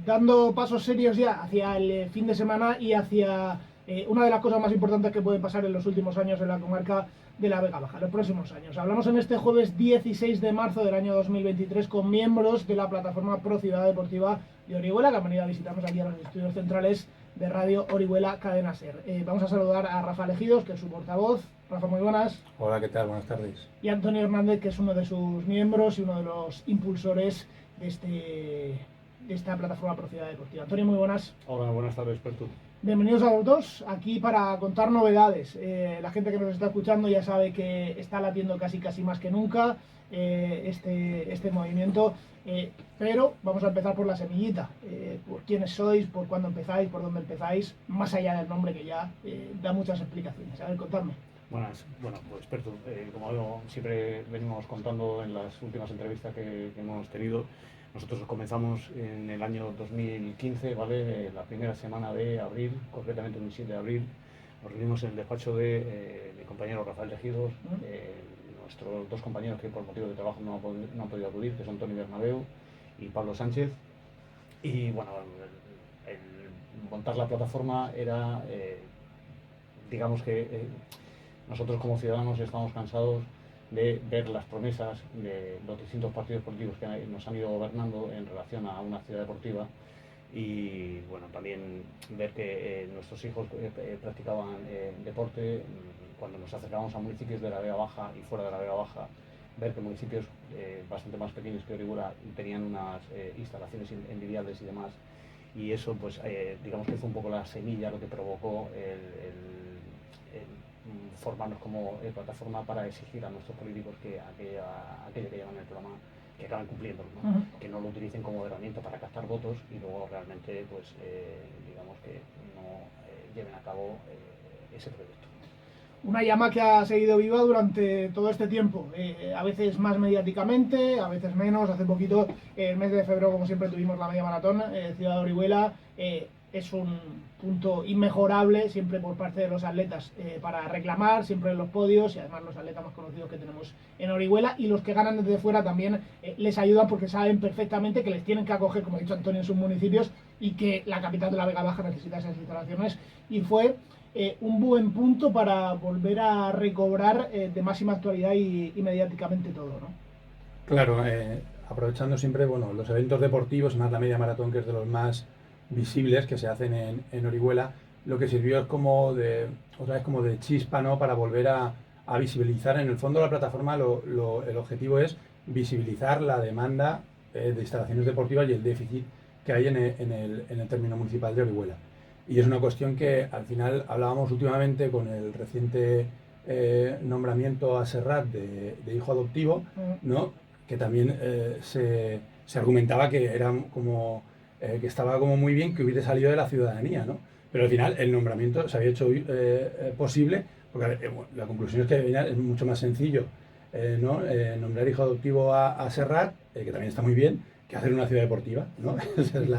dando pasos serios ya hacia el fin de semana y hacia una de las cosas más importantes que pueden pasar en los últimos años en la comarca de la Vega Baja, los próximos años. Hablamos en este jueves 16 de marzo del año 2023 con miembros de la plataforma Pro Ciudad Deportiva de Orihuela, que han venido a visitarnos aquí a los estudios centrales de Radio Orihuela Cadena Ser. Vamos a saludar a Rafa Ejidos, que es su portavoz. Rafa, muy buenas. Hola, ¿qué tal? Buenas tardes. Y Antonio Hernández, que es uno de sus miembros y uno de los impulsores de esta plataforma Pro Ciudad Deportiva. Antonio, muy buenas. Hola, buenas tardes, Pertu. Bienvenidos a los dos, aquí para contar novedades. La gente que nos está escuchando ya sabe que está latiendo casi más que nunca este movimiento, pero vamos a empezar por la semillita, por quiénes sois, por cuándo empezáis, por dónde empezáis, más allá del nombre que ya da muchas explicaciones. A ver, contadme. Bueno, pues Pertu, como siempre venimos contando en las últimas entrevistas que hemos tenido, nosotros comenzamos en el año 2015, ¿vale? La primera semana de abril, concretamente el 17 de abril, nos reunimos en el despacho de mi compañero Rafael Ejidos, nuestros dos compañeros que por motivos de trabajo no han podido acudir, que son Toni Bernabeu y Pablo Sánchez. Y bueno, el montar la plataforma era, digamos que nosotros como ciudadanos estamos cansados de ver las promesas de los distintos partidos políticos que nos han ido gobernando en relación a una ciudad deportiva y bueno, también ver que nuestros hijos practicaban deporte cuando nos acercábamos a municipios de la Vega Baja y fuera de la Vega Baja, ver que municipios bastante más pequeños que Orihuela tenían unas instalaciones envidiables y demás, y eso pues digamos que fue un poco la semilla lo que provocó el formarnos como plataforma para exigir a nuestros políticos que aquello que llevan en el programa que acaben cumpliéndolo, ¿no? Que no lo utilicen como herramienta para captar votos y luego realmente pues digamos que no lleven a cabo ese proyecto. Una llama que ha seguido viva durante todo este tiempo, a veces más mediáticamente, a veces menos. Hace poquito, el mes de febrero, como siempre, tuvimos la media maratón Ciudad de Orihuela. Es un punto inmejorable siempre por parte de los atletas para reclamar siempre en los podios, y además los atletas más conocidos que tenemos en Orihuela y los que ganan desde fuera también les ayudan porque saben perfectamente que les tienen que acoger, como ha dicho Antonio, en sus municipios y que la capital de la Vega Baja necesita esas instalaciones, y fue un buen punto para volver a recobrar de máxima actualidad y mediáticamente todo, ¿no? Claro, aprovechando siempre los eventos deportivos, más la media maratón, que es de los más visibles que se hacen en Orihuela, lo que sirvió es otra vez como de chispa, ¿no? Para volver a visibilizar. En el fondo la plataforma, el objetivo es visibilizar la demanda de instalaciones deportivas y el déficit que hay en el término municipal de Orihuela. Y es una cuestión que al final hablábamos últimamente con el reciente nombramiento a Serrat de hijo adoptivo, ¿no? Que también se argumentaba que era como que estaba como muy bien que hubiera salido de la ciudadanía, ¿no? Pero al final el nombramiento se había hecho posible, porque la conclusión es que es mucho más sencillo ¿no? Nombrar hijo adoptivo a Serrat, que también está muy bien, que hacer una ciudad deportiva, ¿no? Esa es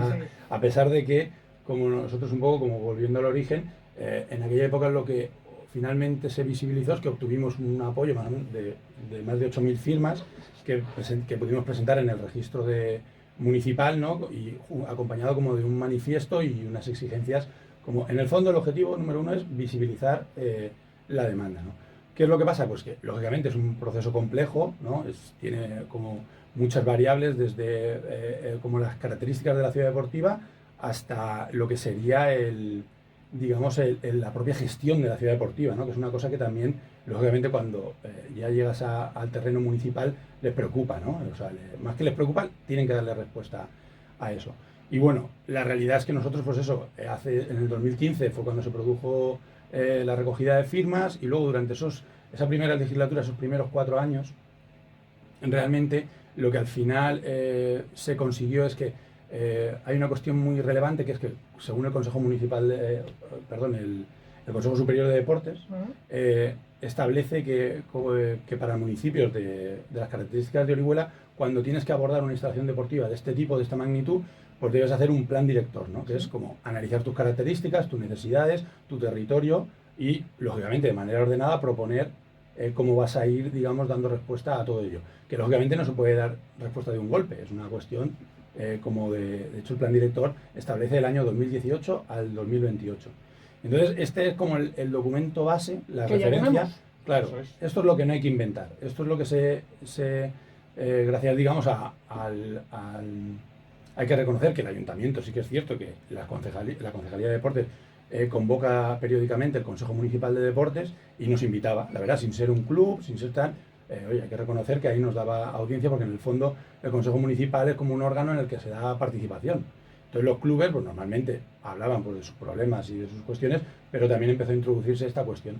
a pesar de que, como nosotros un poco, como volviendo al origen, en aquella época lo que finalmente se visibilizó es que obtuvimos un apoyo más o menos de más de 8.000 firmas que pudimos presentar en el registro municipal, ¿no? Y acompañado como de un manifiesto y unas exigencias, como en el fondo el objetivo número uno es visibilizar la demanda, ¿no? ¿Qué es lo que pasa? Pues que lógicamente es un proceso complejo, ¿no? Tiene como muchas variables, desde como las características de la ciudad deportiva hasta lo que sería la propia gestión de la ciudad deportiva, ¿no? Que es una cosa que también, lógicamente, cuando ya llegas al terreno municipal, les preocupa, ¿no? O sea, más que les preocupa, tienen que darle respuesta a eso. Y bueno, la realidad es que nosotros, pues eso, en el 2015 fue cuando se produjo la recogida de firmas, y luego durante esa primera legislatura, esos primeros 4 años, realmente lo que al final se consiguió es que hay una cuestión muy relevante, que es que según el Consejo Municipal, el Consejo Superior de Deportes, establece que para municipios de las características de Orihuela, cuando tienes que abordar una instalación deportiva de este tipo, de esta magnitud, pues debes hacer un plan director, ¿no? Que es como analizar tus características, tus necesidades, tu territorio y, lógicamente, de manera ordenada, proponer cómo vas a ir, digamos, dando respuesta a todo ello. Que, lógicamente, no se puede dar respuesta de un golpe, es una cuestión como de hecho el plan director establece el año 2018 al 2028. Entonces este es como el documento base, la Que ya referencia. tenemos. Claro, Eso es. esto es lo que no hay que inventar, esto es lo que gracias, digamos, hay que reconocer que el ayuntamiento sí que es cierto que la Concejalía de Deportes convoca periódicamente el Consejo Municipal de Deportes y nos invitaba, la verdad, sin ser un club, sin ser tal, oye, hay que reconocer que ahí nos daba audiencia porque en el fondo el Consejo Municipal es como un órgano en el que se da participación. Entonces los clubes pues normalmente hablaban pues, de sus problemas y de sus cuestiones, pero también empezó a introducirse esta cuestión.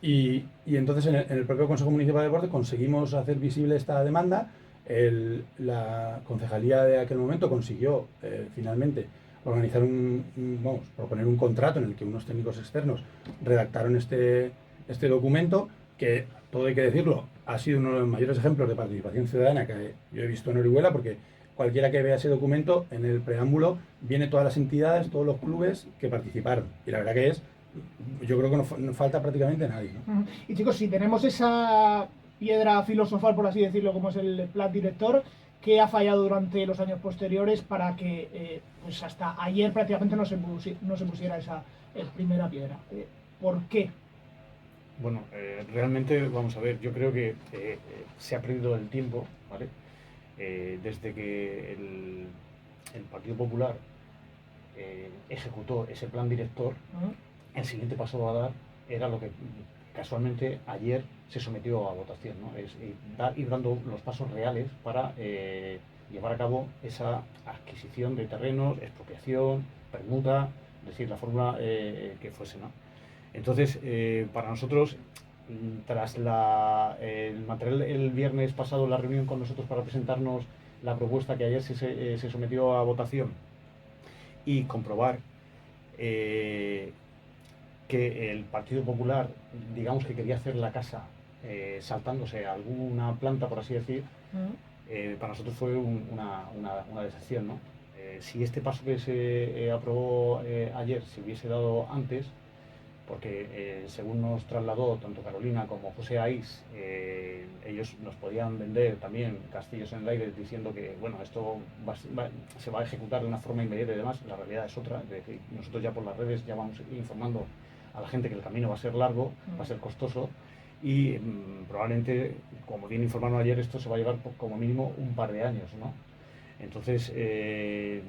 Y entonces en el propio Consejo Municipal de Deportes conseguimos hacer visible esta demanda. La concejalía de aquel momento consiguió finalmente organizar proponer un contrato en el que unos técnicos externos redactaron este documento, que todo hay que decirlo, ha sido uno de los mayores ejemplos de participación ciudadana que yo he visto en Orihuela, porque cualquiera que vea ese documento, en el preámbulo viene todas las entidades, todos los clubes que participaron. Y la verdad que yo creo que no falta prácticamente nadie, ¿no? Y chicos, si tenemos esa piedra filosofal, por así decirlo, como es el plan director, ¿qué ha fallado durante los años posteriores para que pues hasta ayer prácticamente no se pusiera esa primera piedra? ¿Por qué? Bueno, realmente, vamos a ver, yo creo que se ha perdido el tiempo, ¿vale? Desde que el Partido Popular ejecutó ese plan director, el siguiente paso a dar era lo que casualmente ayer se sometió a votación, ¿no? Es ir dando los pasos reales para llevar a cabo esa adquisición de terrenos, expropiación, permuta, es decir, la fórmula que fuese, ¿no? Entonces, para nosotros, tras el material el viernes pasado, la reunión con nosotros para presentarnos la propuesta que ayer se sometió a votación y comprobar que el Partido Popular, digamos que quería hacer la casa saltándose alguna planta, por así decir, para nosotros fue una decepción, ¿no? Si este paso que se aprobó ayer se hubiese dado antes, porque según nos trasladó tanto Carolina como José Ais, ellos nos podían vender también castillos en el aire diciendo que bueno, esto se va a ejecutar de una forma inmediata y demás. La realidad es otra, es decir, nosotros ya por las redes ya vamos informando a la gente que el camino va a ser largo, va a ser costoso y probablemente, como bien informaron ayer, esto se va a llevar como mínimo un par de años, ¿no? Entonces,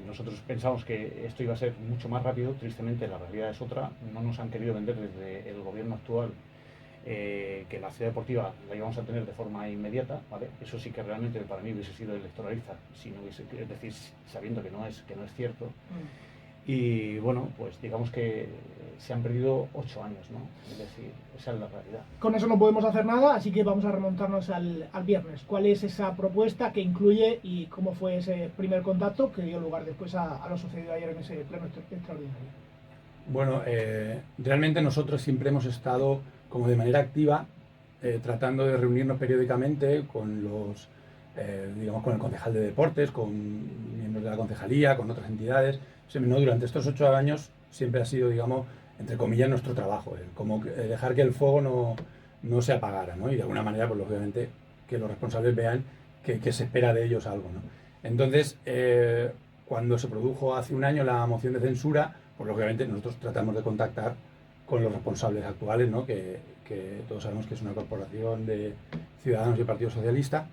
nosotros pensamos que esto iba a ser mucho más rápido. Tristemente la realidad es otra. No nos han querido vender desde el gobierno actual que la ciudad deportiva la íbamos a tener de forma inmediata, ¿vale? Eso sí que realmente para mí hubiese sido electoralista, si no hubiese, es decir, sabiendo que no es cierto. Y bueno, pues digamos que se han perdido 8 años, ¿no? Es decir, esa es la realidad. Con eso no podemos hacer nada, así que vamos a remontarnos al viernes. ¿Cuál es esa propuesta que incluye y cómo fue ese primer contacto que dio lugar después a lo sucedido ayer en ese pleno extraordinario? Bueno, realmente nosotros siempre hemos estado como de manera activa tratando de reunirnos periódicamente con digamos, con el concejal de deportes, con miembros de la concejalía, con otras entidades. Durante estos 8 años siempre ha sido, digamos, entre comillas, nuestro trabajo, como dejar que el fuego no se apagara, ¿no? Y de alguna manera, pues lógicamente, que los responsables vean que se espera de ellos algo, ¿no? Entonces, cuando se produjo hace un año la moción de censura, pues lógicamente nosotros tratamos de contactar con los responsables actuales, ¿no? Que todos sabemos que es una corporación de Ciudadanos y el Partido Socialista.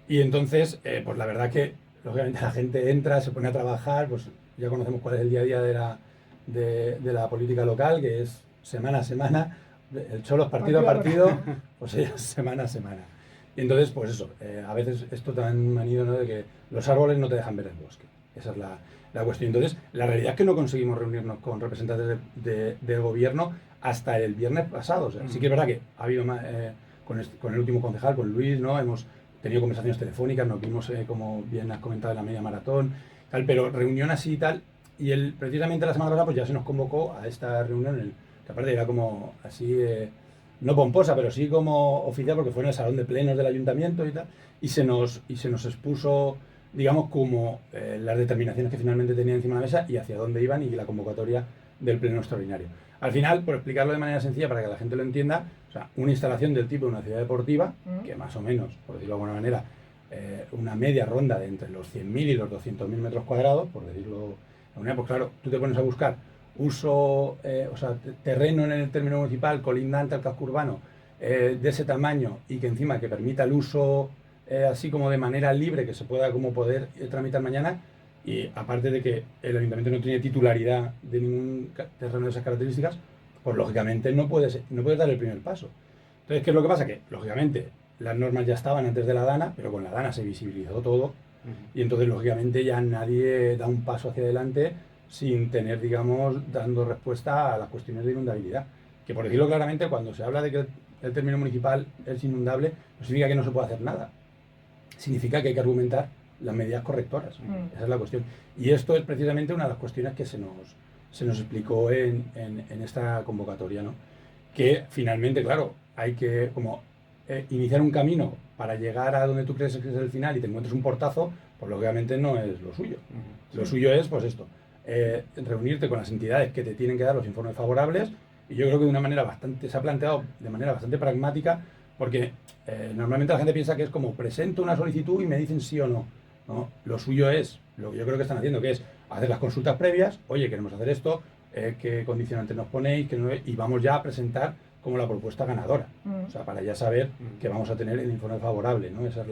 Y entonces, pues la verdad que, lógicamente, la gente entra, se pone a trabajar, pues ya conocemos cuál es el día a día de la política local, que es semana a semana, el Cholos partido a partido, pues semana a semana. Y entonces, pues eso, a veces esto tan manido, ¿no? De que los árboles no te dejan ver el bosque. Esa es la cuestión. Entonces, la realidad es que no conseguimos reunirnos con representantes del gobierno hasta el viernes pasado. O sea, sí que es verdad que ha habido más, con el último concejal, con Luis, ¿no? Hemos tenido conversaciones telefónicas, nos vimos, como bien has comentado, en la media maratón, tal, pero reunión así y tal. Y precisamente la semana pasada pues ya se nos convocó a esta reunión, que aparte era como así, no pomposa, pero sí como oficial, porque fue en el salón de plenos del ayuntamiento y tal, y se nos expuso, digamos, como las determinaciones que finalmente tenía encima de la mesa y hacia dónde iban y la convocatoria del pleno extraordinario. Al final, por explicarlo de manera sencilla para que la gente lo entienda, o sea, una instalación del tipo de una ciudad deportiva, que más o menos, por decirlo de alguna manera, una media ronda de entre los 100.000 y los 200.000 metros cuadrados, por decirlo de una manera. Pues claro, tú te pones a buscar uso, o sea, terreno en el término municipal colindante al casco urbano de ese tamaño y que encima que permita el uso así como de manera libre, que se pueda como poder tramitar mañana, y aparte de que el ayuntamiento no tiene titularidad de ningún terreno de esas características, pues lógicamente no puedes dar el primer paso. Entonces, ¿qué es lo que pasa? Que lógicamente las normas ya estaban antes de la DANA, pero con la DANA se visibilizó todo y entonces lógicamente ya nadie da un paso hacia adelante sin tener, digamos, dando respuesta a las cuestiones de inundabilidad. Que por decirlo claramente, cuando se habla de que el término municipal es inundable, no significa que no se pueda hacer nada. Significa que hay que argumentar las medidas correctoras. Esa es la cuestión. Y esto es precisamente una de las cuestiones que se nos explicó en esta convocatoria, ¿no? Que finalmente, claro, hay que como iniciar un camino para llegar a donde tú crees que es el final y te encuentres un portazo, pues lógicamente no es lo suyo. Lo suyo es, pues esto, reunirte con las entidades que te tienen que dar los informes favorables, y yo creo que de una manera bastante, se ha planteado de manera bastante pragmática, porque normalmente la gente piensa que es como presento una solicitud y me dicen sí o no. ¿No? Lo suyo es, lo que yo creo que están haciendo, que es hacer las consultas previas, oye, queremos hacer esto, qué condicionantes nos ponéis, y vamos ya a presentar como la propuesta ganadora, o sea, para ya saber que vamos a tener el informe favorable, ¿no? Esa es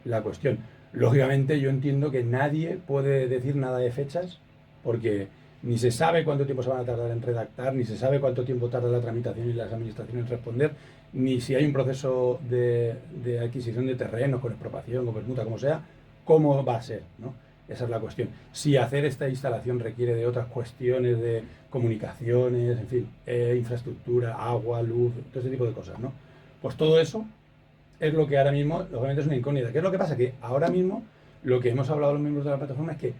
la cuestión. Lógicamente yo entiendo que nadie puede decir nada de fechas, porque ni se sabe cuánto tiempo se van a tardar en redactar, ni se sabe cuánto tiempo tarda la tramitación y las administraciones en responder, ni si hay un proceso de adquisición de terrenos con expropiación, con permuta, como sea, cómo va a ser, ¿no? Esa es la cuestión. Si hacer esta instalación requiere de otras cuestiones de comunicaciones, en fin, infraestructura, agua, luz, todo ese tipo de cosas, ¿no? Pues todo eso es lo que ahora mismo, lógicamente, es una incógnita. ¿Qué es lo que pasa? Que ahora mismo lo que hemos hablado los miembros de la plataforma es que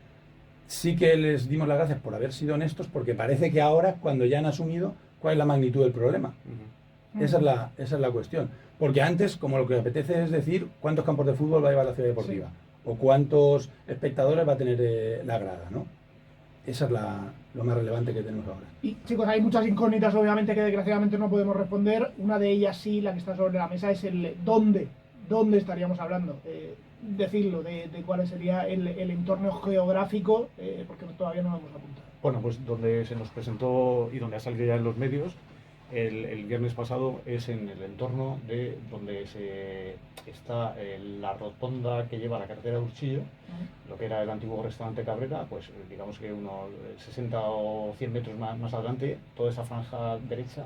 sí que les dimos las gracias por haber sido honestos, porque parece que ahora es cuando ya han asumido cuál es la magnitud del problema. Esa es la cuestión. Porque antes, como lo que apetece es decir cuántos campos de fútbol va a llevar la ciudad deportiva, o cuántos espectadores va a tener la grada, ¿no? Esa es lo más relevante que tenemos ahora. Y chicos, hay muchas incógnitas obviamente que desgraciadamente no podemos responder. Una de ellas sí, la que está sobre la mesa, es el dónde estaríamos hablando. Decirlo, de cuál sería el entorno geográfico, porque todavía no lo hemos apuntado. Bueno, pues donde se nos presentó y donde ha salido ya en los medios el viernes pasado es en el entorno de donde está la rotonda que lleva a la carretera de Urchillo, lo que era el antiguo restaurante Cabrera, pues digamos que unos 60 o 100 metros más adelante, toda esa franja derecha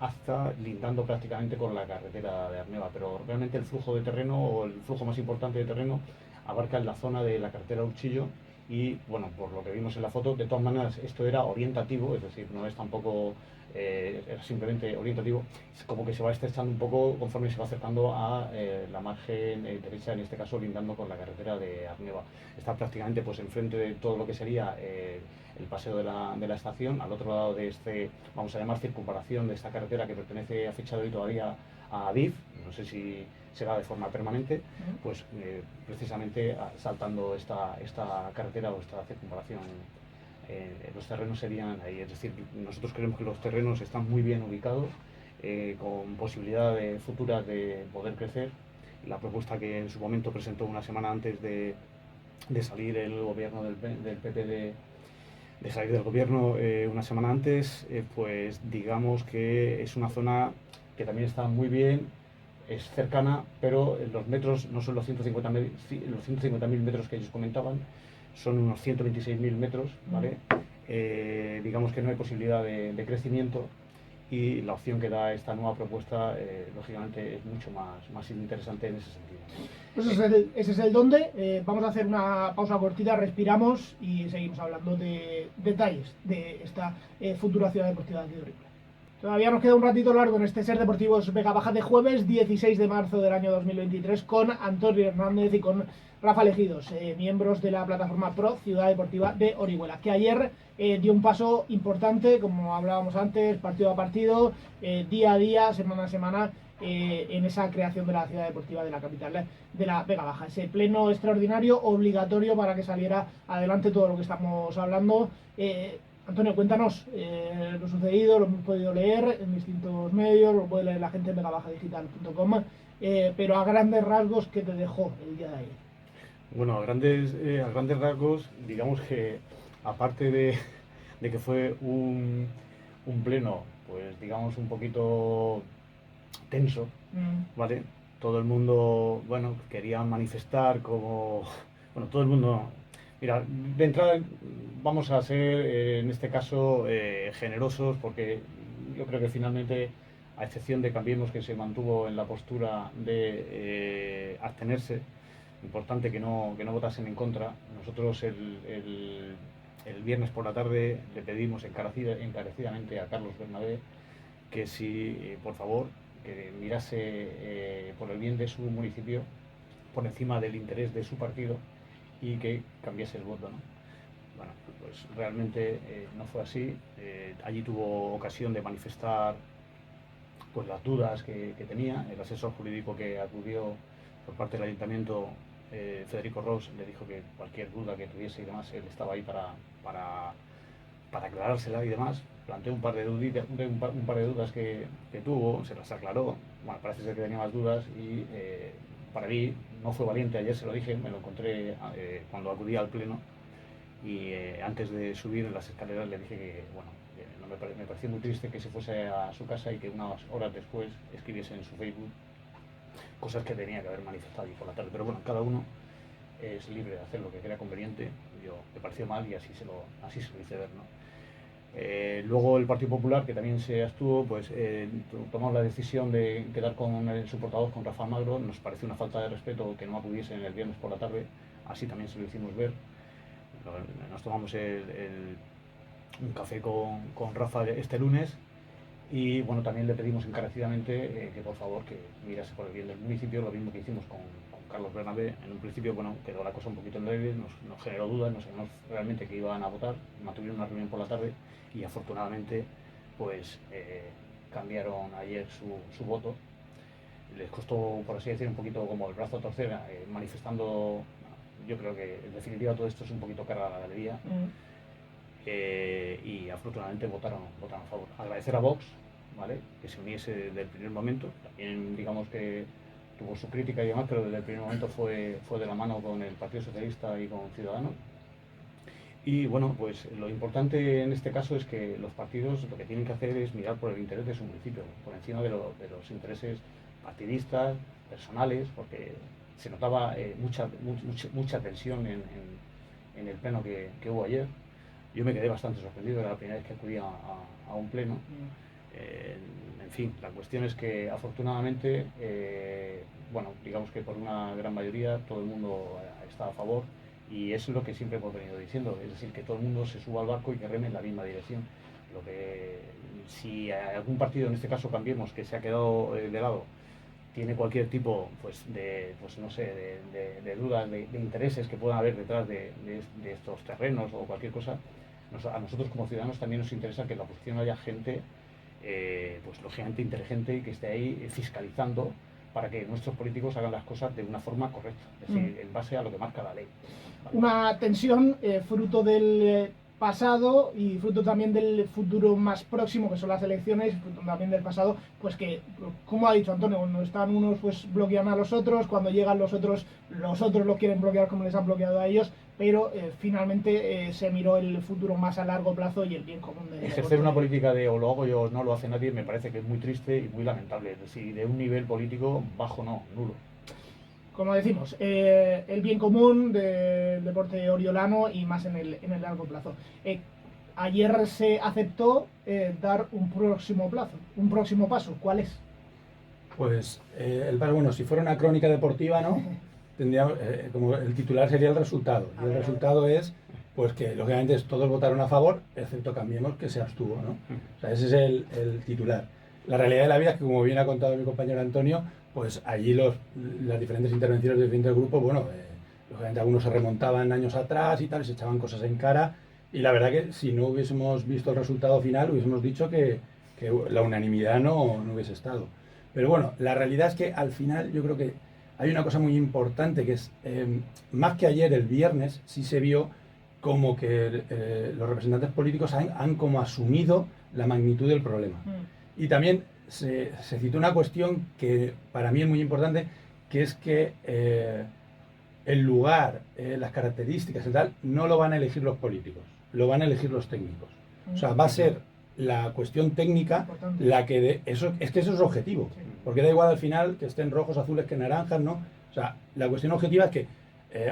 hasta lindando prácticamente con la carretera de Arneva, pero realmente el flujo de terreno, o el flujo más importante de terreno, abarca en la zona de la carretera Urchillo. Y bueno, por lo que vimos en la foto, de todas maneras esto era orientativo, es decir, no es tampoco, era simplemente orientativo, es como que se va estrechando un poco conforme se va acercando a la margen derecha, en este caso lindando con la carretera de Arneva. Está prácticamente pues enfrente de todo lo que sería el paseo de la estación, al otro lado de vamos a llamar circunvalación de esta carretera que pertenece a fecha de hoy todavía a Adif, no sé si será de forma permanente, pues precisamente saltando esta carretera o esta circunvalación, los terrenos serían ahí. Es decir, nosotros creemos que los terrenos están muy bien ubicados, con posibilidad futuras de poder crecer. La propuesta que en su momento presentó una semana antes de salir el gobierno del PP de salir del gobierno una semana antes, pues digamos que es una zona que también está muy bien, es cercana, pero los metros no son los 150.000 metros que ellos comentaban, son unos 126.000 metros, ¿vale? Digamos que no hay posibilidad de crecimiento, y la opción que da esta nueva propuesta, lógicamente, es mucho más interesante en ese sentido. Pues ese es el dónde. Vamos a hacer una pausa cortita, respiramos y seguimos hablando de detalles de esta futura ciudad deportiva de Orihuela. Todavía nos queda un ratito largo en este Ser Deportivos Vega Baja de jueves 16 de marzo del año 2023 con Antonio Hernández y con Rafa Legidos, miembros de la plataforma Pro Ciudad Deportiva de Orihuela, que ayer dio un paso importante, como hablábamos antes, partido a partido, día a día, semana a semana, en esa creación de la ciudad deportiva de la capital de la Vega Baja. Ese pleno extraordinario obligatorio para que saliera adelante todo lo que estamos hablando. Antonio, cuéntanos lo sucedido, lo hemos podido leer en distintos medios, lo puede leer la gente en megabajadigital.com, pero a grandes rasgos, ¿qué te dejó el día de ayer? Bueno, a grandes rasgos, digamos que aparte de que fue un pleno, pues digamos un poquito tenso, ¿vale? Todo el mundo, bueno, quería manifestar como, bueno, todo el mundo, mira, de entrada vamos a ser en este caso generosos porque yo creo que finalmente, a excepción de Cambiemos que se mantuvo en la postura de abstenerse, importante que no votasen en contra, nosotros el viernes por la tarde le pedimos encarecidamente a Carlos Bernabé que si, por favor, que mirase por el bien de su municipio por encima del interés de su partido y que cambiase el voto, ¿no? Bueno, pues realmente no fue así. Allí tuvo ocasión de manifestar pues las dudas que tenía. El asesor jurídico que acudió por parte del ayuntamiento, Federico Ross, le dijo que cualquier duda que tuviese y demás, él estaba ahí para aclarársela y demás. Planteó un par de dudas que tuvo, se las aclaró. Bueno, parece ser que tenía más dudas y para mí no fue valiente. Ayer se lo dije, me lo encontré cuando acudí al pleno y antes de subir en las escaleras le dije que, bueno, no me pareció muy triste que se fuese a su casa y que unas horas después escribiese en su Facebook cosas que tenía que haber manifestado y por la tarde. Pero bueno, cada uno es libre de hacer lo que crea conveniente. Yo me pareció mal y así se lo hice ver, ¿no? Luego el Partido Popular, que también se abstuvo, pues tomó la decisión de quedar con su portavoz, con Rafa Magro. Nos pareció una falta de respeto que no acudiese el viernes por la tarde, así también se lo hicimos ver. Nos tomamos un café con Rafa este lunes y bueno, también le pedimos encarecidamente que por favor que mirase por el bien del municipio, lo mismo que hicimos con Carlos Bernabé. En un principio, bueno, quedó la cosa un poquito en el aire, nos generó dudas, no sabíamos realmente que iban a votar, mantuvieron una reunión por la tarde y afortunadamente pues cambiaron ayer su voto. Les costó, por así decir, un poquito como el brazo a torcer, manifestando. Yo creo que en definitiva todo esto es un poquito cara a la galería. Y afortunadamente votaron a favor. Agradecer a Vox, ¿vale?, que se uniese desde el primer momento. También digamos que tuvo su crítica y demás, pero desde el primer momento fue de la mano con el Partido Socialista y con Ciudadanos. Y bueno, pues lo importante en este caso es que los partidos lo que tienen que hacer es mirar por el interés de su municipio, por encima de los intereses partidistas, personales, porque se notaba mucha tensión en el pleno que hubo ayer. Yo me quedé bastante sorprendido, era la primera vez que acudía a un pleno. En fin, la cuestión es que afortunadamente, bueno, digamos que por una gran mayoría todo el mundo está a favor y eso es lo que siempre hemos venido diciendo, es decir, que todo el mundo se suba al barco y que reme en la misma dirección. Lo que, si algún partido, en este caso Cambiemos, que se ha quedado de lado, tiene cualquier tipo pues no sé, de dudas, de intereses que puedan haber detrás de estos terrenos o cualquier cosa, a nosotros como ciudadanos también nos interesa que en la oposición haya gente pues lógicamente inteligente y que esté ahí fiscalizando para que nuestros políticos hagan las cosas de una forma correcta, es decir, en base a lo que marca la ley. ¿Vale? Una tensión fruto del pasado y fruto también del futuro más próximo, que son las elecciones, fruto también del pasado, pues que, como ha dicho Antonio, cuando están unos pues bloquean a los otros, cuando llegan los otros los quieren bloquear como les han bloqueado a ellos, pero finalmente se miró el futuro más a largo plazo y el bien común. Ejercer una política de o lo hago yo o no lo hace nadie me parece que es muy triste y muy lamentable, es decir, de un nivel político bajo, no, nulo. Como decimos, el bien común del deporte oriolano y más en el largo plazo. Ayer se aceptó dar un próximo paso. ¿Cuál es? Pues bueno, si fuera una crónica deportiva, ¿no? Tendríamos, como el titular sería el resultado. Y el resultado es pues que lógicamente todos votaron a favor, excepto Cambiemos, que se abstuvo, ¿no? O sea, ese es el titular. La realidad de la vida es que, como bien ha contado mi compañero Antonio, pues allí las diferentes intervenciones de diferentes grupos, bueno, lógicamente algunos se remontaban años atrás y tal, se echaban cosas en cara, y la verdad que si no hubiésemos visto el resultado final, hubiésemos dicho que la unanimidad no hubiese estado. Pero bueno, la realidad es que al final yo creo que hay una cosa muy importante, que es, más que ayer, el viernes, sí se vio como que los representantes políticos han como asumido la magnitud del problema. Y también se citó una cuestión que para mí es muy importante, que es que el lugar, las características y tal, no lo van a elegir los políticos, lo van a elegir los técnicos. O sea, va a ser la cuestión técnica la que eso es que eso es objetivo, porque da igual al final que estén rojos, azules, que naranjas, ¿no? O sea, la cuestión objetiva es que,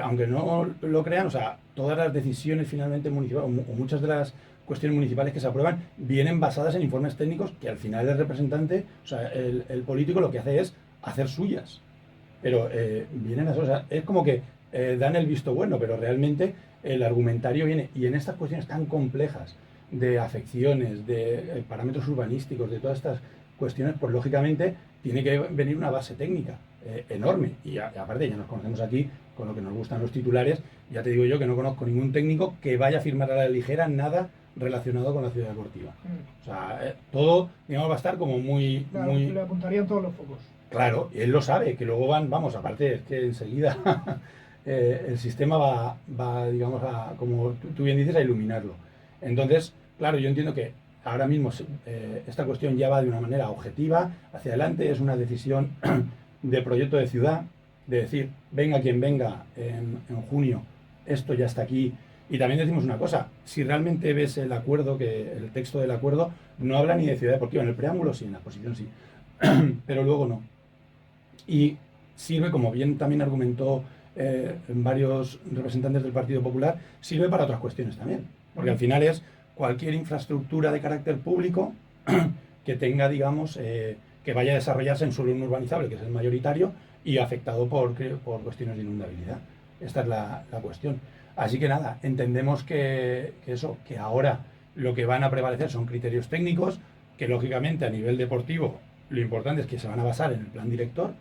aunque no lo crean, o sea, todas las decisiones finalmente municipales, o muchas de las cuestiones municipales que se aprueban, vienen basadas en informes técnicos que al final el representante, o sea, el político lo que hace es hacer suyas. Pero vienen a eso, o sea, es como que dan el visto bueno, pero realmente el argumentario viene, y en estas cuestiones tan complejas de afecciones, de parámetros urbanísticos, de todas estas cuestiones, pues lógicamente tiene que venir una base técnica enorme. Y aparte ya nos conocemos aquí con lo que nos gustan los titulares, ya te digo yo que no conozco ningún técnico que vaya a firmar a la ligera nada relacionado con la ciudad deportiva. O sea, todo, digamos, va a estar como muy... Claro, muy... le apuntarían todos los focos. Claro, y él lo sabe, que luego vamos, aparte es que enseguida el sistema va, digamos, como tú bien dices, a iluminarlo. Entonces, claro, yo entiendo que ahora mismo esta cuestión ya va de una manera objetiva, hacia adelante, es una decisión de proyecto de ciudad, de decir, venga quien venga en junio, esto ya está aquí. Y también decimos una cosa, si realmente ves el acuerdo, que el texto del acuerdo no habla ni de ciudad deportiva, en el preámbulo sí, en la exposición sí, pero luego no. Y sirve, como bien también argumentó varios representantes del Partido Popular, sirve para otras cuestiones también. Porque al final es cualquier infraestructura de carácter público que tenga, digamos, que vaya a desarrollarse en suelo no urbanizable, que es el mayoritario, y afectado por cuestiones de inundabilidad. Esta es la cuestión. Así que nada, entendemos que ahora lo que van a prevalecer son criterios técnicos, que lógicamente a nivel deportivo lo importante es que se van a basar en el plan director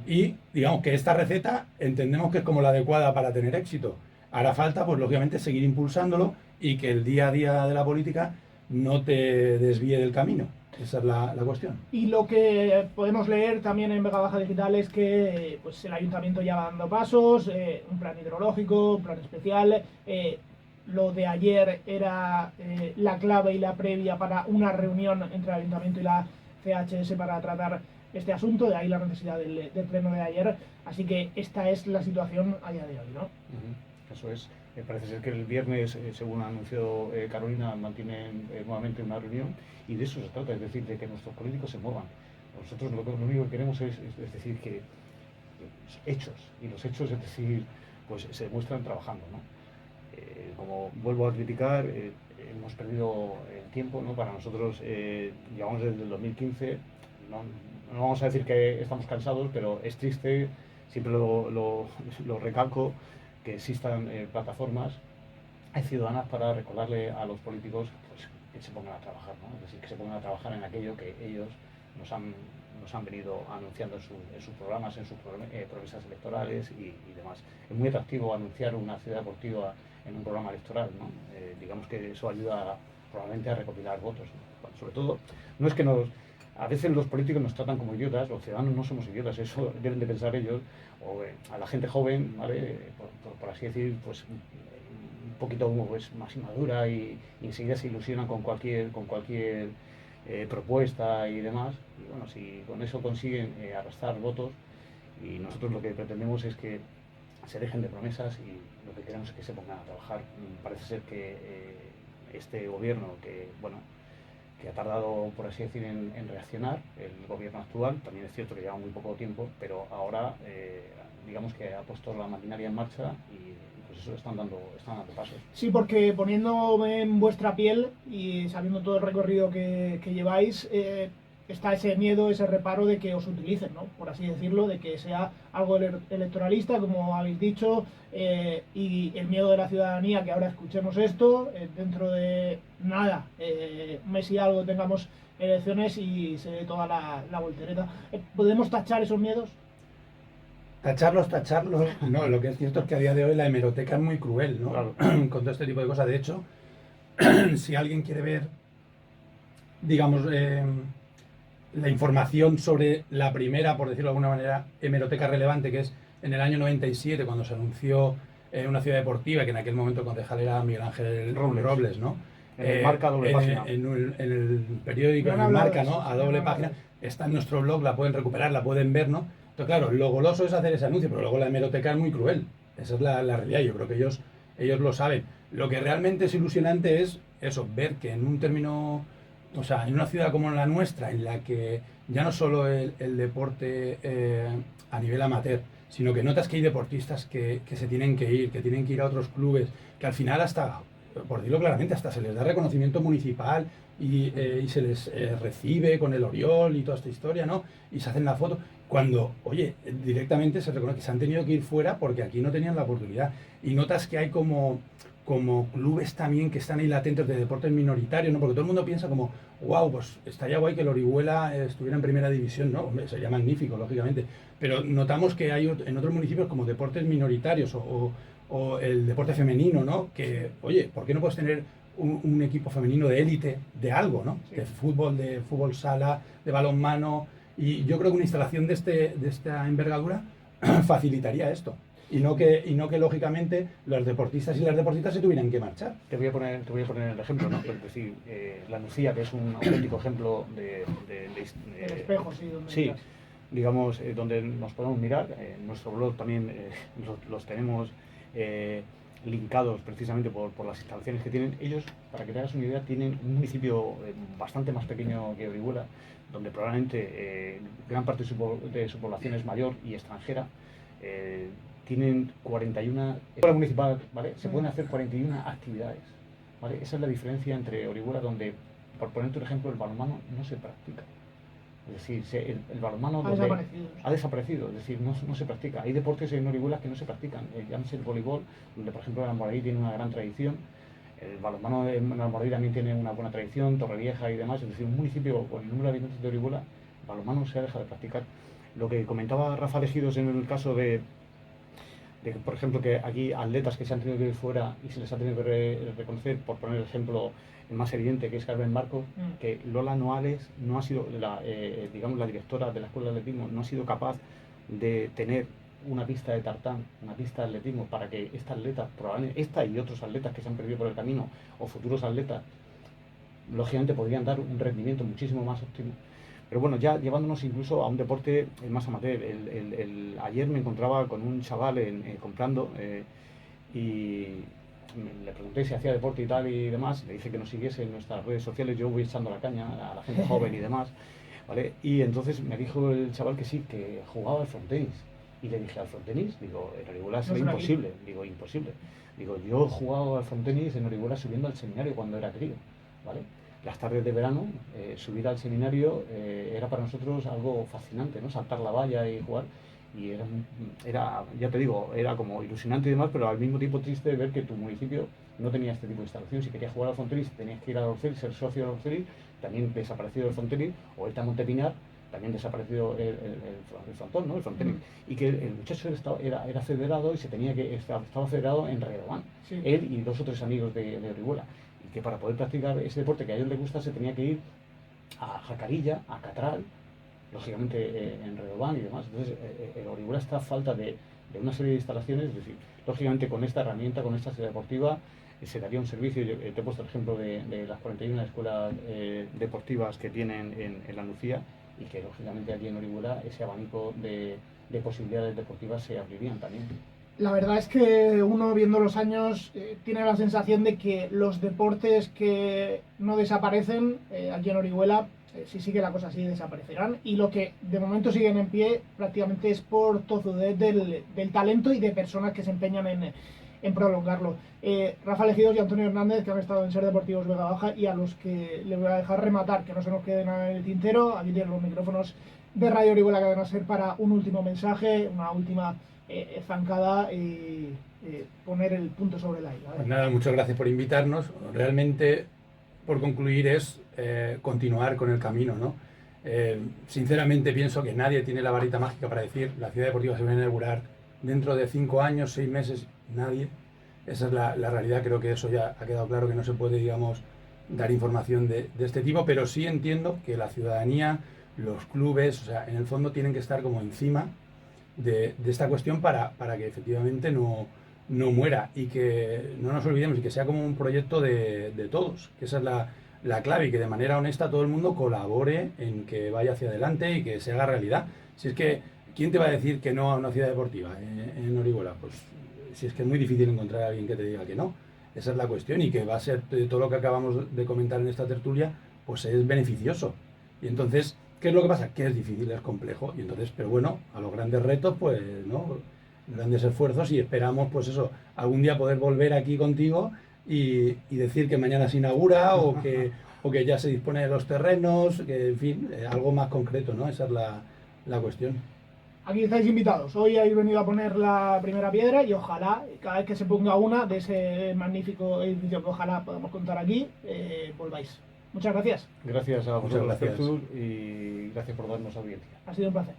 y digamos que esta receta entendemos que es como la adecuada para tener éxito. Hará falta, pues lógicamente, seguir impulsándolo y que el día a día de la política no te desvíe del camino. Esa es la cuestión. Y lo que podemos leer también en Vega Baja Digital es que pues, el ayuntamiento ya va dando pasos, un plan hidrológico, un plan especial. Lo de ayer era la clave y la previa para una reunión entre el ayuntamiento y la CHS para tratar este asunto, de ahí la necesidad del pleno de ayer. Así que esta es la situación a día de hoy, ¿no? Eso es. Parece ser que el viernes, según ha anunciado Carolina, mantienen nuevamente una reunión y de eso se trata, es decir, de que nuestros políticos se muevan. Nosotros lo único que queremos es decir, que hechos, y los hechos, es decir, pues se demuestran trabajando, ¿no? Como vuelvo a criticar, hemos perdido el tiempo, ¿no? Para nosotros, llevamos desde el 2015, no vamos a decir que estamos cansados, pero es triste, siempre lo recalco, que existan plataformas ciudadanas para recordarle a los políticos pues, que se pongan a trabajar, ¿no? Es decir, que se pongan a trabajar en aquello que ellos nos han venido anunciando en sus programas, en sus promesas electorales y demás. Es muy atractivo anunciar una ciudad deportiva en un programa electoral, ¿no? Digamos que eso ayuda probablemente a recopilar votos, ¿no? Sobre todo, no es que a veces los políticos nos tratan como idiotas, los ciudadanos no somos idiotas, eso deben de pensar ellos, o a la gente joven, ¿vale? Por así decir, pues un poquito pues, más inmadura y enseguida se ilusionan con cualquier propuesta y demás. Y bueno, si con eso consiguen arrastrar votos, y nosotros lo que pretendemos es que se dejen de promesas y lo que queremos es que se pongan a trabajar. Parece ser que este gobierno, que ha tardado, por así decir, en reaccionar, el gobierno actual, también es cierto que lleva muy poco tiempo, pero ahora digamos que ha puesto la maquinaria en marcha y pues eso están dando pasos. Sí, porque poniéndome en vuestra piel y sabiendo todo el recorrido que lleváis, está ese miedo, ese reparo de que os utilicen, ¿no? Por así decirlo, de que sea algo electoralista, como habéis dicho, y el miedo de la ciudadanía que ahora escuchemos esto, dentro de nada, mes y algo tengamos elecciones y se dé toda la voltereta. ¿Podemos tachar esos miedos? Tacharlos, no, lo que es cierto es que a día de hoy la hemeroteca es muy cruel, ¿no? Claro. Con todo este tipo de cosas. De hecho, si alguien quiere ver, digamos, la información sobre la primera, por decirlo de alguna manera, hemeroteca relevante, que es en el año 97, cuando se anunció una ciudad deportiva, que en aquel momento el concejal era Miguel Ángel Robles, ¿no? En el Marca, doble página. En el periódico, en el Marca, ¿no? A doble página. Está en nuestro blog, la pueden recuperar, la pueden ver, ¿no? Entonces, claro, lo goloso es hacer ese anuncio, pero luego la hemeroteca es muy cruel. Esa es la realidad. Yo creo que ellos lo saben. Lo que realmente es ilusionante es eso, ver que en un término, o sea, en una ciudad como la nuestra, en la que ya no solo el deporte a nivel amateur, sino que notas que hay deportistas que se tienen que ir a otros clubes, que al final hasta, por decirlo claramente, hasta se les da reconocimiento municipal y se les recibe con el Oriol y toda esta historia, ¿no? Y se hacen la foto, cuando, oye, directamente se reconoce que se han tenido que ir fuera porque aquí no tenían la oportunidad. Y notas que hay como clubes también que están ahí latentes de deportes minoritarios, ¿no? Porque todo el mundo piensa como, wow, pues estaría guay que el Orihuela estuviera en primera división, ¿no? Hombre, sería magnífico, lógicamente. Pero notamos que hay en otros municipios como deportes minoritarios o el deporte femenino, ¿no? Que, oye, ¿por qué no puedes tener un equipo femenino de élite de algo, ¿no? Sí. De fútbol sala, de balonmano. Y yo creo que una instalación de esta envergadura facilitaría esto. Y no que lógicamente los deportistas y las deportistas se tuvieran que marchar. Te voy a poner el ejemplo, ¿no? Es decir, la Nucía, que es un auténtico ejemplo de espejo, sí. Sí, digamos, donde nos podemos mirar. En nuestro blog también los tenemos linkados precisamente por las instalaciones que tienen. Ellos, para que te hagas una idea, tienen un municipio bastante más pequeño que Orihuela, donde probablemente gran parte de su población es mayor y extranjera. Tienen 41 escuelas municipales, ¿vale? Se pueden hacer 41 actividades, ¿vale? Esa es la diferencia entre Orihuela, donde, por ponerte un ejemplo, el balonmano no se practica. Es decir, el balonmano ha desaparecido, es decir, no se practica. Hay deportes en Orihuela que no se practican. Llámese el voleibol, donde por ejemplo el Almoradí tiene una gran tradición. El balonmano en Almoradí también tiene una buena tradición, Torrevieja y demás. Es decir, un municipio con el número de habitantes de Orihuela, el balonmano se ha dejado de practicar. Lo que comentaba Rafa Legidos en el caso de que, por ejemplo, que aquí atletas que se han tenido que ir fuera y se les ha tenido que reconocer, por poner el ejemplo el más evidente, que es Carmen Marcos, que Lola Noales no ha sido, digamos, la directora de la Escuela de Atletismo, no ha sido capaz de tener una pista de tartán, una pista de atletismo, para que esta atleta, probablemente esta y otros atletas que se han perdido por el camino, o futuros atletas, lógicamente podrían dar un rendimiento muchísimo más óptimo. Pero bueno, ya llevándonos incluso a un deporte más amateur. Ayer me encontraba con un chaval comprando y le pregunté si hacía deporte y tal y demás. Le dije que nos siguiese en nuestras redes sociales. Yo voy echando la caña a la gente joven y demás, ¿vale? Y entonces me dijo el chaval que sí, que jugaba al frontenis. Y le dije, ¿al frontenis? Digo, en Orihuela sería imposible. Digo, imposible. Digo, yo he jugado al frontenis en Orihuela subiendo al seminario cuando era crío, ¿vale? Las tardes de verano, subir al seminario era para nosotros algo fascinante, ¿no? Saltar la valla y jugar. Y era, ya te digo, era como ilusionante y demás, pero al mismo tiempo triste ver que tu municipio no tenía este tipo de instalación. Si querías jugar al frontenis, tenías que ir al Orcelis, ser socio del Orcelis, también desaparecido el frontenis, o irte a Montepinar, también desaparecido el frontón, ¿no? El frontenis. Y que el muchacho era federado y estaba federado en Redobán. Sí. Él y 2 o 3 amigos de Orihuela. Que para poder practicar ese deporte que a ellos les gusta se tenía que ir a Jacarilla, a Catral, lógicamente en Redobán y demás. Entonces, Orihuela está a falta de una serie de instalaciones. Es decir, lógicamente con esta herramienta, con esta sede deportiva, se daría un servicio. Yo te he puesto el ejemplo de las 41 escuelas deportivas que tienen en la Nucía, y que lógicamente aquí en Orihuela ese abanico de posibilidades deportivas se abrirían también. La verdad es que uno, viendo los años, tiene la sensación de que los deportes que no desaparecen aquí en Orihuela, si sigue la cosa así, desaparecerán. Y lo que de momento siguen en pie prácticamente es por tozudez del talento y de personas que se empeñan en prolongarlo. Rafa Legidos y Antonio Hernández, que han estado en Ser Deportivos Vega Baja, y a los que les voy a dejar rematar, que no se nos quede nada en el tintero. Aquí tienen los micrófonos de Radio Orihuela Cadena Ser para un último mensaje, una última zancada y poner el punto sobre la isla. Pues nada, muchas gracias por invitarnos. Realmente, por concluir, es continuar con el camino, ¿no? Sinceramente pienso que nadie tiene la varita mágica para decir la ciudad deportiva se va a inaugurar dentro de 5 años, 6 meses, nadie. Esa es la realidad. Creo que eso ya ha quedado claro, que no se puede, digamos, dar información de este tipo, pero sí entiendo que la ciudadanía, los clubes, o sea, en el fondo tienen que estar como encima de esta cuestión para que efectivamente no no muera y que no nos olvidemos y que sea como un proyecto de todos, que esa es la clave y que de manera honesta todo el mundo colabore en que vaya hacia adelante y que se haga realidad. Si es que, ¿quién te va a decir que no a una ciudad deportiva en Orihuela? Pues si es que es muy difícil encontrar a alguien que te diga que no. Esa es la cuestión y que va a ser todo lo que acabamos de comentar en esta tertulia, pues es beneficioso. Y entonces, ¿qué es lo que pasa? Que es difícil, es complejo. Y entonces, pero bueno, a los grandes retos, pues, ¿no? Grandes esfuerzos y esperamos, pues eso, algún día poder volver aquí contigo y decir que mañana se inaugura o que ya se dispone de los terrenos, que en fin, algo más concreto, ¿no? Esa es la cuestión. Aquí estáis invitados. Hoy habéis venido a poner la primera piedra y ojalá, cada vez que se ponga una de ese magnífico edificio que ojalá podamos contar aquí, volváis. Muchas gracias. Gracias a vosotros, Muchas gracias. Artur, y gracias por darnos audiencia. Ha sido un placer.